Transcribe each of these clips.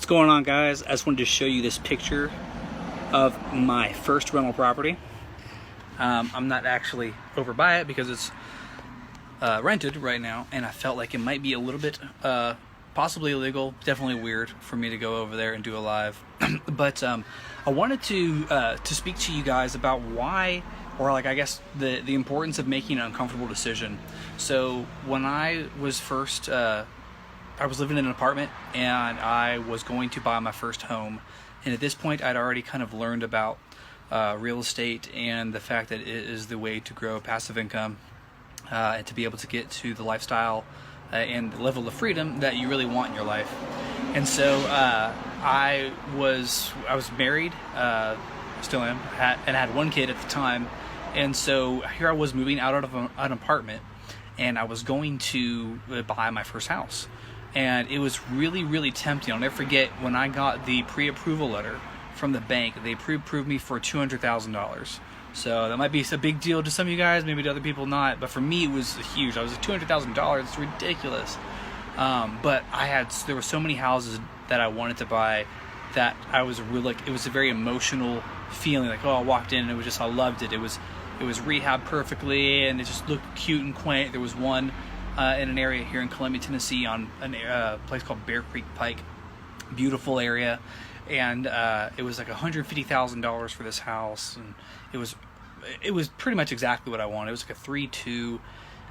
What's going on, guys? I just wanted to show you this picture of my first rental property. I'm not actually over by it because it's rented right now, and I felt like it might be a little bit possibly illegal, definitely weird for me to go over there and do a live. But I wanted to speak to you guys about why, or like I guess the importance of making an uncomfortable decision. So when I was first I was living in an apartment and I was going to buy my first home, and at this point I'd already kind of learned about real estate and the fact that it is the way to grow passive income and to be able to get to the lifestyle and the level of freedom that you really want in your life. And so I was married, still am, and had one kid at the time, and so here I was moving out of an apartment, and I was going to buy my first house. And it was really, really tempting. I'll never forget when I got the pre-approval letter from the bank. They pre-approved me for $200,000. So that might be a big deal to some of you guys, maybe to other people not. But for me, it was huge. I was at $200,000. It's ridiculous. But there were so many houses that I wanted to buy that I was really like, it was a very emotional feeling. Like, oh, I walked in and it was just, I loved it. It was rehabbed perfectly and it just looked cute and quaint. There was one in an area here in Columbia, Tennessee, on a place called Bear Creek Pike. Beautiful area, and it was like $150,000 for this house, and it was pretty much exactly what I wanted. It was like a 3-2,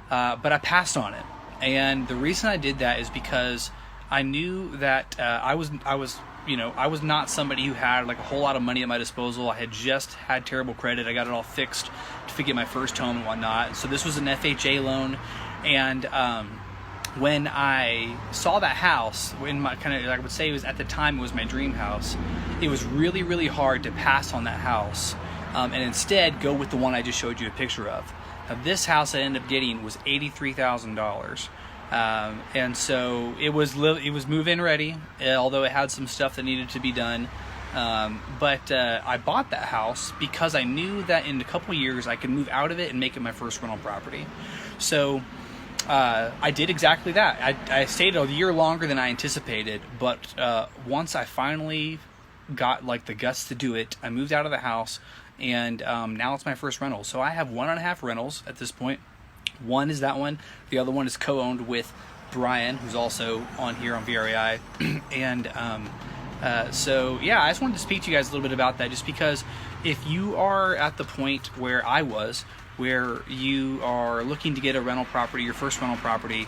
but I passed on it, and the reason I did that is because I knew that I was not somebody who had like a whole lot of money at my disposal. I had just had terrible credit. I got it all fixed to get my first home and whatnot. So this was an FHA loan. And when I saw that house, in my I would say it was at the time, it was my dream house. It was really, really hard to pass on that house and instead go with the one I just showed you a picture of. Now, this house I ended up getting was $83,000, and so it was move-in ready, although it had some stuff that needed to be done. But I bought that house because I knew that in a couple years I could move out of it and make it my first rental property. So I did exactly that. I stayed a year longer than I anticipated, but once I finally got like the guts to do it, I moved out of the house, and now it's my first rental. So I have 1.5 rentals at this point. One is that one. The other one is co-owned with Brian, who's also on here on VRAI. And so yeah, I just wanted to speak to you guys a little bit about that, just because if you are at the point where I was, where you are looking to get a rental property, your first rental property,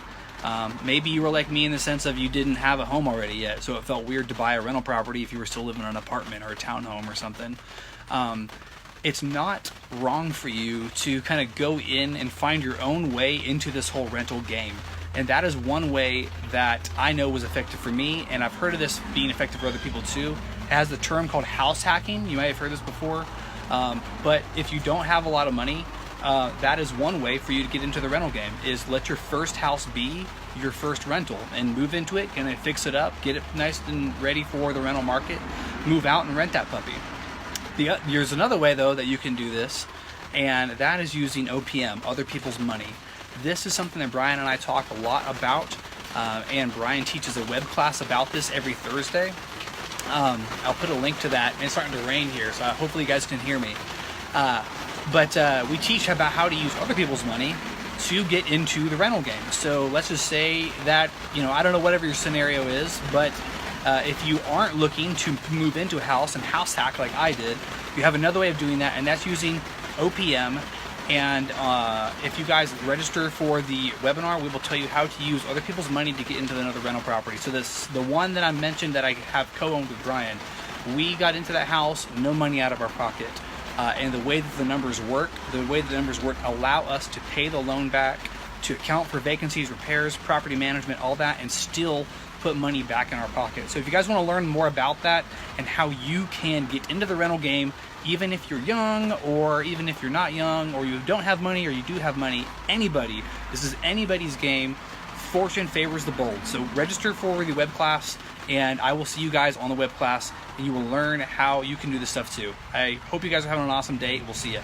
maybe you were like me in the sense of you didn't have a home already yet, so it felt weird to buy a rental property if you were still living in an apartment or a townhome or something. It's not wrong for you to kind of go in and find your own way into this whole rental game. And that is one way that I know was effective for me, and I've heard of this being effective for other people too. It has the term called house hacking. You might have heard this before. But if you don't have a lot of money, that is one way for you to get into the rental game, is let your first house be your first rental and move into it and then fix it up, get it nice and ready for the rental market, move out and rent that puppy. There's another way though that you can do this, and that is using OPM, other people's money. This is something that Brian and I talk a lot about, and Brian teaches a web class about this every Thursday. I'll put a link to that, and it's starting to rain here, so hopefully you guys can hear me. But we teach about how to use other people's money to get into the rental game. So let's just say that, I don't know whatever your scenario is, but if you aren't looking to move into a house and house hack like I did, you have another way of doing that, and that's using OPM. And if you guys register for the webinar, we will tell you how to use other people's money to get into another rental property. So the one that I mentioned that I have co-owned with Brian, we got into that house, no money out of our pocket. And the way that the numbers work allow us to pay the loan back, to account for vacancies, repairs, property management, all that, and still put money back in our pocket. So if you guys want to learn more about that and how you can get into the rental game, even if you're young or even if you're not young, or you don't have money or you do have money, this is anybody's game. Fortune favors the bold. So register for the web class, and I will see you guys on the web class, and you will learn how you can do this stuff too. I hope you guys are having an awesome day. We'll see you.